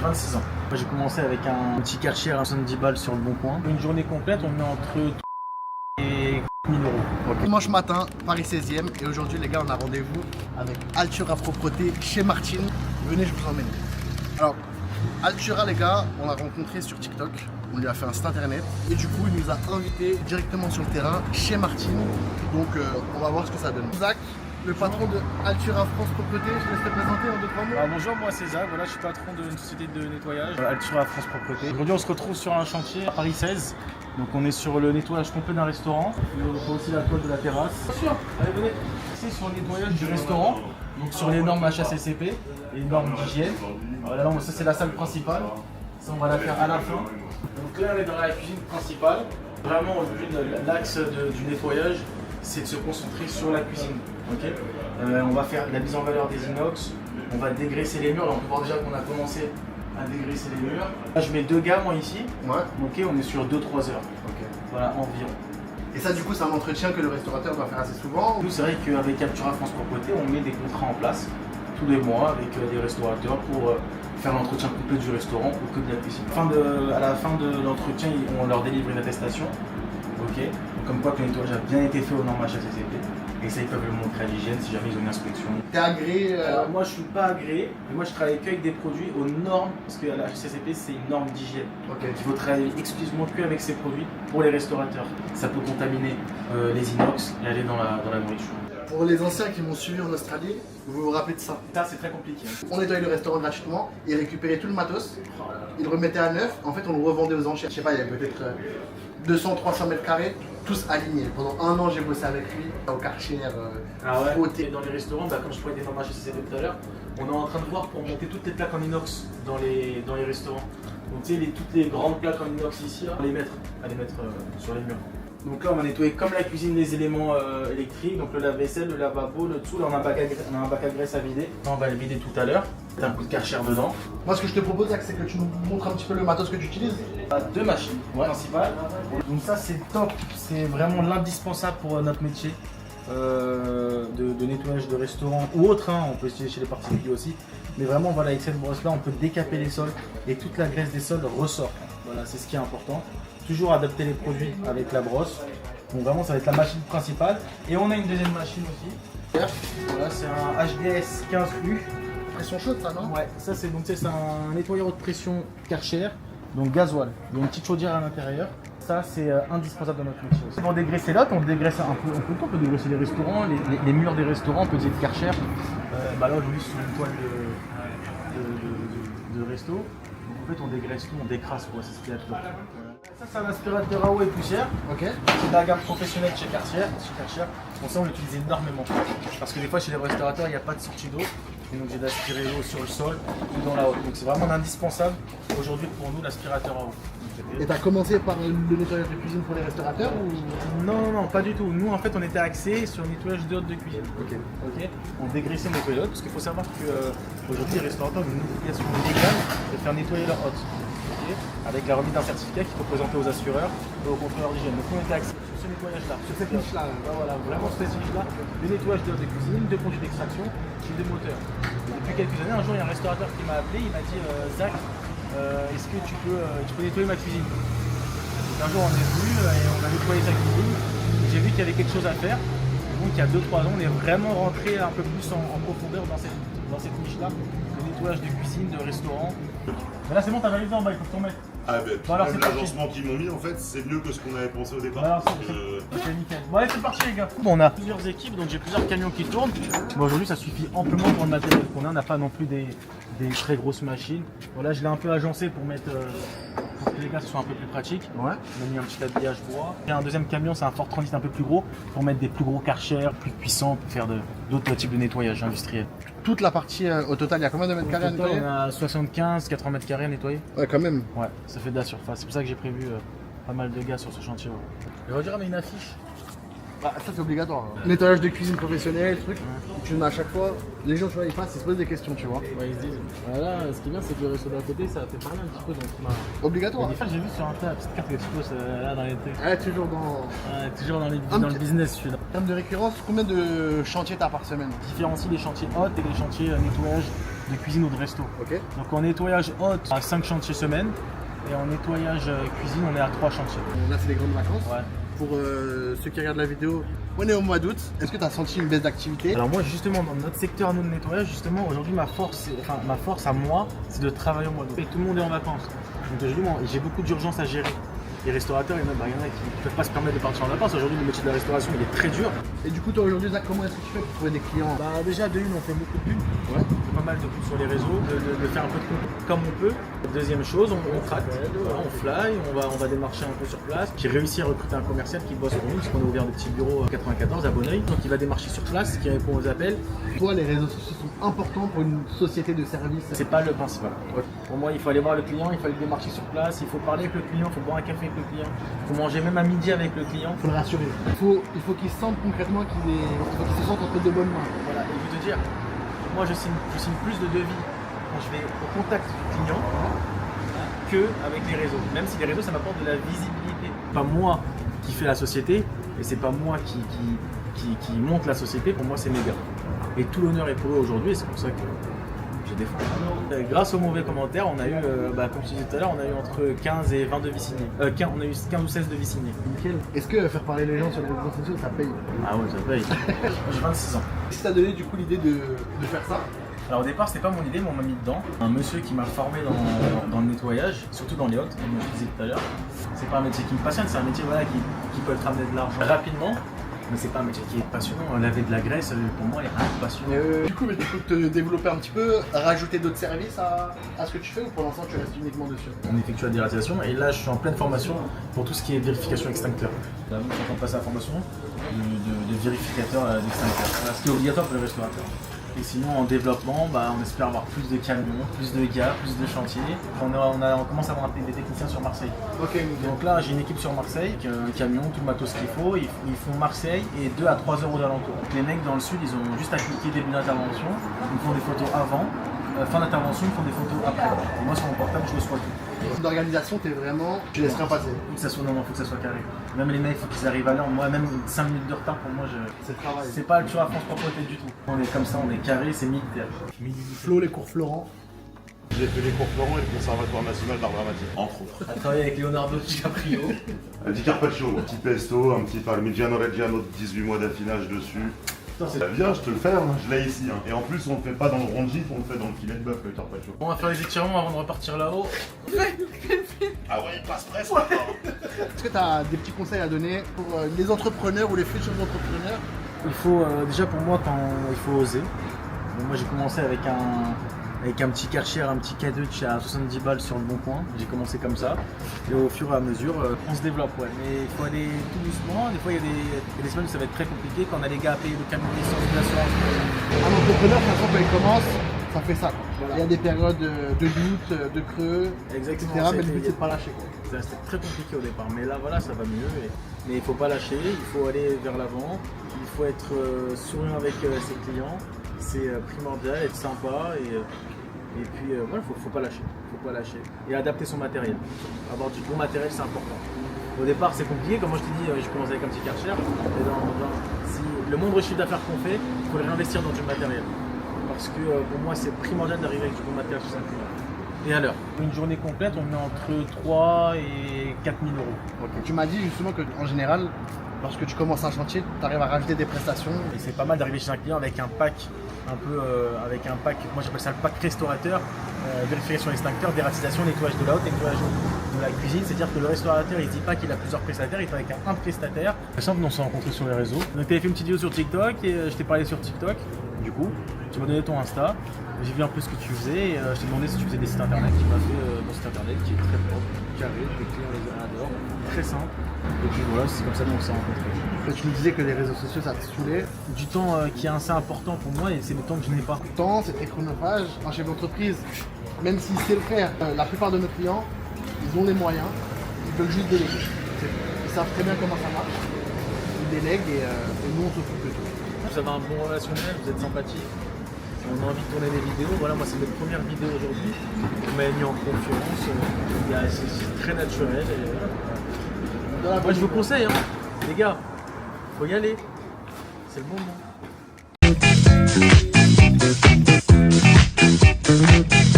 j'ai 26 ans. Moi, j'ai commencé avec un petit Karcher à 70 balles sur le bon coin. Une journée complète, on est entre et 1000 euros. Okay. Dimanche matin, Paris 16e, et aujourd'hui les gars on a rendez-vous avec Altura Propreté chez Martine. Venez, je vous emmène. Alors, Altura les gars, on l'a rencontré sur TikTok, on lui a fait un site internet et du coup il nous a invités directement sur le terrain chez Martine. Donc on va voir ce que ça donne. Zach, le patron de Altura France Propreté, je laisse te présenter en 2-3 mots. Alors, bonjour, moi c'est Zach, voilà, je suis patron d'une société de nettoyage, Altura France Propreté. Aujourd'hui on se retrouve sur un chantier à Paris 16. Donc on est sur le nettoyage complet d'un restaurant. On voit aussi la toile de la terrasse. Bien sûr, allez venez. C'est sur le nettoyage du restaurant, donc sur les normes HACCP, les normes d'hygiène. Voilà, ça c'est la salle principale. Ça on va la faire à la fin. Donc là on est dans la cuisine principale. Vraiment l'axe du nettoyage, c'est de se concentrer sur la cuisine. Okay, on va faire la mise en valeur des inox. On va dégraisser les murs. Là on peut voir déjà qu'on a commencé à dégraisser les murs. Là je mets 2 gars moi ici. Ouais. Ok, on est sur 2-3 heures. Ok. Voilà, environ. Et ça du coup c'est un entretien que le restaurateur doit faire assez souvent. Nous c'est vrai qu'avec Altura France Propreté, on met des contrats en place tous les mois avec des restaurateurs pour faire l'entretien complet du restaurant ou que de la cuisine. À la fin de l'entretien, on leur délivre une attestation. Ok, comme quoi que le nettoyage a bien été fait aux normes HACCP. Et ça, ils peuvent le montrer à l'hygiène si jamais ils ont une inspection. T'es agréé Moi, je suis pas agréé, mais moi, je travaille qu'avec des produits aux normes, parce que la HACCP, c'est une norme d'hygiène. Okay. Il faut travailler exclusivement que avec ces produits pour les restaurateurs. Ça peut contaminer les inox et aller dans la nourriture. Pour les anciens qui m'ont suivi en Australie, vous vous rappelez de ça? Ça, c'est très compliqué. On nettoyait le restaurant gratuitement, ils récupéraient tout le matos, ils le remettaient à neuf, en fait on le revendait aux enchères. Je sais pas, il y avait peut-être 200-300 mètres carrés, tous alignés. Pendant 1 an j'ai bossé avec lui, au Karcher, Et dans les restaurants, comme je parlais des normes HACCP tout à l'heure, on est en train de voir pour monter toutes les plaques en inox dans les restaurants. Donc tu sais, toutes les grandes plaques en inox ici, là, à les mettre sur les murs. Donc là on va nettoyer comme la cuisine les éléments électriques, donc le lave-vaisselle, le lavabo, le dessous, là on a un bac à graisse à vider. Là, on va le vider tout à l'heure. T'as un coup de Karcher dedans. Moi ce que je te propose c'est que tu nous montres un petit peu le matos que tu utilises. 2 machines principales. Donc ça c'est top, c'est vraiment l'indispensable pour notre métier de nettoyage de restaurant ou autre, hein. On peut essayer chez les particuliers aussi. Mais vraiment voilà, avec cette brosse là on peut décaper les sols et toute la graisse des sols ressort. Voilà, c'est ce qui est important. Toujours adapter les produits avec la brosse. Donc vraiment ça va être la machine principale. Et on a une deuxième machine aussi. Voilà, c'est un HDS 15U. Pression chaude ça non? Ouais, ça c'est un nettoyeur haute pression Karcher, donc gasoil. Il y a une petite chaudière à l'intérieur. Ça c'est indispensable dans notre métier aussi. Pour dégraisser l'autre, on dégraisse un peu, on peut dégraisser les restaurants, les murs des restaurants, on peut dire de Karcher. Là aujourd'hui sur une toile de resto. Donc en fait on dégraisse tout, on décrasse quoi, c'est ce qu'il y a dedans. Ça c'est un aspirateur à eau et poussière. Ok. C'est la gamme professionnelle chez Karcher. Bon ça on l'utilise énormément. Parce que des fois chez les restaurateurs il n'y a pas de sortie d'eau. Et donc j'ai d'aspirer l'eau sur le sol ou dans la haute. Donc c'est vraiment indispensable aujourd'hui pour nous l'aspirateur à eau. Et t'as commencé par le nettoyage de cuisine pour les restaurateurs ou? Non, pas du tout. Nous en fait on était axés sur le nettoyage de haute de cuisine. Ok. On dégraissait le nettoyage parce qu'il faut savoir qu'aujourd'hui les restaurateurs ont une obligation légale de faire nettoyer leur hôte. Avec la remise d'un certificat qu'il faut présenter aux assureurs et aux contrôleurs d'hygiène. Donc on était axés sur ce nettoyage-là. Sur cette niche-là. Voilà, vraiment sur cette niche-là. Le nettoyage de haute de cuisine, de produits d'extraction et de moteurs. Et depuis quelques années, un jour il y a un restaurateur qui m'a appelé, il m'a dit Zach, est-ce que tu peux nettoyer ma cuisine? Donc un jour on est venu et on a nettoyé sa cuisine. J'ai vu qu'il y avait quelque chose à faire. Donc il y a 2-3 ans, on est vraiment rentré un peu plus en profondeur dans cette niche-là. Le nettoyage de cuisine, de restaurant. Mais là c'est bon, t'as validé en bas, il faut que t'en mettes. Ah ben, Bon, alors, même l'agencement qu'ils m'ont mis en fait, c'est mieux que ce qu'on avait pensé au départ. Alors, c'est nickel. Bon allez, c'est parti les gars. Bon, on a plusieurs équipes, donc j'ai plusieurs camions qui tournent. Bon, aujourd'hui ça suffit amplement pour le matériel qu'on a. On n'a pas non plus des très grosses machines. Bon là je l'ai un peu agencé pour mettre pour que les gars ce soit un peu plus pratique. Ouais. On a mis un petit habillage bois. Et un deuxième camion, c'est un Ford Transit un peu plus gros pour mettre des plus gros Karcher, plus puissants pour faire d'autres types de nettoyage industriel. Toute la partie au total, il y a combien de mètres carrés à nettoyer? On a 75-80 mètres carrés à nettoyer. Ouais, quand même. Ouais, ça fait de la surface. C'est pour ça que j'ai prévu pas mal de gars sur ce chantier. Je vais dire mais une affiche. Bah, ça c'est obligatoire. Hein. Nettoyage de cuisine professionnelle, truc. Tu le mets à chaque fois. Les gens, tu vois, ils passent, ils se posent des questions, tu vois. Ouais, ils se disent. Voilà, ce qui est bien, c'est que le resto d'à côté, ça fait parler un petit peu. Donc, obligatoire. Des fois, j'ai vu sur un tas la petite carte que tu poses là dans les trucs. Ouais, toujours dans. Ouais, toujours dans le business, celui-là. En termes de récurrence, combien de chantiers t'as par semaine? Différencie les chantiers hôtes et les chantiers nettoyage de cuisine ou de resto. Ok. Donc en nettoyage hôte, à 5 chantiers semaine. Et en nettoyage cuisine, on est à 3 chantiers. Là, c'est les grandes vacances. Ouais. Pour ceux qui regardent la vidéo, on est au mois d'août. Est-ce que tu as senti une baisse d'activité? Alors moi justement dans notre secteur nous de nettoyage, justement aujourd'hui ma force à moi c'est de travailler au mois d'août. Et tout le monde est en vacances. Donc aujourd'hui moi, j'ai beaucoup d'urgence à gérer. Les restaurateurs, il y en a qui ne peuvent pas se permettre de partir en vacances. Aujourd'hui le métier de la restauration il est très dur. Et du coup toi aujourd'hui Zach, comment est-ce que tu fais pour trouver des clients? Bah déjà de une on fait beaucoup de pubs. Ouais. On fait pas mal de pubs sur les réseaux, de faire un peu de pub comme on peut. Deuxième chose, on traque, voilà, on fly, on va démarcher un peu sur place. J'ai réussi à recruter un commercial qui bosse pour nous, parce qu'on a ouvert des petits bureaux à 94 à Bonneuil. Donc il va démarcher sur place, qui répond aux appels. Toi les réseaux sociaux sont importants pour une société de service. C'est pas le principal. Pour moi, il faut aller voir le client, il faut aller démarcher sur place, il faut parler avec le client, il faut boire un café avec le client, il faut manger même à midi avec le client. Il faut le rassurer. Il faut qu'il sente concrètement qu'il se sente entre de bonnes mains. Voilà, et je vais te dire, moi je signe plus de devis quand je vais au contact du client que avec les réseaux. Même si les réseaux ça m'apporte de la visibilité. C'est pas moi qui fais la société et c'est pas moi qui monte la société, pour moi c'est mes gars. Et tout l'honneur est pour eux aujourd'hui et c'est pour ça que je défends. Grâce aux mauvais commentaires, on a eu, comme je disais tout à l'heure, on a eu entre 15 et 20 devis signés. On a eu 15 ou 16 devis signés. Nickel. Est-ce que faire parler les gens sur les réseaux sociaux ça paye? Ah ouais, ça paye. J'ai 26 ans. Qu'est-ce qui t'a donné du coup l'idée de faire ça? Alors au départ, c'était pas mon idée, mais on m'a mis dedans. Un monsieur qui m'a formé dans le nettoyage, surtout dans les hôtes, comme je disais tout à l'heure. C'est pas un métier qui me passionne, c'est un métier voilà, qui peut te ramener de l'argent rapidement. Mais c'est pas un métier qui est passionnant. Laver de la graisse, pour moi, il n'y a rien de passionnant. Du coup, mais tu peux te développer un petit peu, rajouter d'autres services à ce que tu fais ou pour l'instant tu restes uniquement dessus? On effectue la déradiation et là, je suis en pleine formation pour tout ce qui est vérification extincteur. Là, je suis en train de passer la formation de vérificateur d'extincteur. Voilà, ce qui est obligatoire pour les restaurateurs. Et sinon, en développement, on espère avoir plus de camions, plus de gars, plus de chantiers. On commence à avoir des techniciens sur Marseille. Ok, donc là, j'ai une équipe sur Marseille, un camion, tout le matos qu'il faut. Ils font Marseille et 2 à 3 heures aux alentours. Les mecs dans le sud, ils ont juste à cliquer début d'intervention. Ils me font des photos avant. Fin d'intervention, ils font des photos après. Et moi, sur mon portable, je reçois tout. D'organisation, t'es vraiment. Tu laisses rien passer. Faut que ça soit, faut que ça soit carré. Même les mecs, faut qu'ils arrivent à l'heure. Moi, même 5 minutes de retard, pour moi, c'est le travail. C'est pas le tour à France propreté du tout. On est comme ça, on est carré, c'est militaire. Flo, les cours Florent. J'ai fait les cours Florent et le Conservatoire National d'Art Dramatique, entre autres. On a travaillé avec Leonardo DiCaprio. Un petit carpaccio, un petit pesto, un petit parmigiano reggiano de 18 mois d'affinage dessus. Ça vient, je te le fais, hein. Je l'ai ici. Hein. Et en plus, on le fait pas dans le rond de gif, on le fait dans le filet de bœuf, le carpaccio. On va faire les étirements avant de repartir là-haut. Ah ouais, il passe presque. Est-ce que tu as des petits conseils à donner pour les entrepreneurs ou les futurs entrepreneurs? Il faut, déjà pour moi, il faut oser. Donc moi j'ai commencé avec un petit Karcher, un petit K2 à 70 balles sur le bon coin. J'ai commencé comme ça. Et au fur et à mesure, on se développe. Ouais. Mais il faut aller tout doucement. Des fois, il y a des semaines où ça va être très compliqué. Quand on a les gars à payer le camion d'essence, d'assurance. Un entrepreneur, de toute façon, quand il commence, ça fait ça. Quoi. Voilà. Il y a des périodes de doute, de creux, exactement, etc. Mais le but, c'est de pas lâcher. C'était très compliqué au départ. Mais là, voilà, ça va mieux. Mais il ne faut pas lâcher. Il faut aller vers l'avant. Il faut être souriant avec ses clients. C'est primordial, être sympa. Et puis voilà, faut pas lâcher. Faut pas lâcher. Et adapter son matériel. Avoir du bon matériel, c'est important. Au départ, c'est compliqué. Comme moi je t'ai dit, je commence avec un petit Karcher. Et si le moindre chiffre d'affaires qu'on fait, il faut le réinvestir dans du matériel. Parce que pour moi, c'est primordial d'arriver avec du bon matériel chez un client. Et à l'heure. Une journée complète, on met entre 3 et 4 000 euros. Okay. Tu m'as dit justement qu'en général, lorsque tu commences un chantier, tu arrives à rajouter des prestations. Et c'est pas mal d'arriver chez un client avec un pack, moi j'appelle ça le pack restaurateur, vérification extincteur, dératisation, nettoyage de la haute, nettoyage de la cuisine. C'est-à-dire que le restaurateur il ne dit pas qu'il a plusieurs prestataires, il travaille avec un prestataire. C'est simple, on s'est rencontrés sur les réseaux. Donc tu avais fait une petite vidéo sur TikTok et je t'ai parlé sur TikTok. Du coup, tu m'as donné ton Insta, j'ai vu un peu ce que tu faisais et je t'ai demandé si tu faisais des sites internet. Tu m'as fait mon site internet qui est très propre, carré, les clients les adorent, très simple. Et puis voilà, c'est comme ça qu'on s'est rencontrés. Tu me disais que les réseaux sociaux ça te saoulait. Du temps qui est assez important pour moi et c'est le temps que je n'ai pas. Le temps, c'est très chronophage. Un chef d'entreprise, même s'il sait le faire, la plupart de nos clients, ils ont les moyens, ils veulent juste déléguer. Ils savent très bien comment ça marche. Ils délèguent et nous on s'occupe de tout. Vous avez un bon relationnel, vous êtes sympathique. On a envie de tourner des vidéos. Voilà, moi c'est mes premières vidéos aujourd'hui. Vous m'avez mis en confiance. C'est très naturel. Moi je vous conseille, hein. Les gars, faut y aller. C'est le moment. Ciao.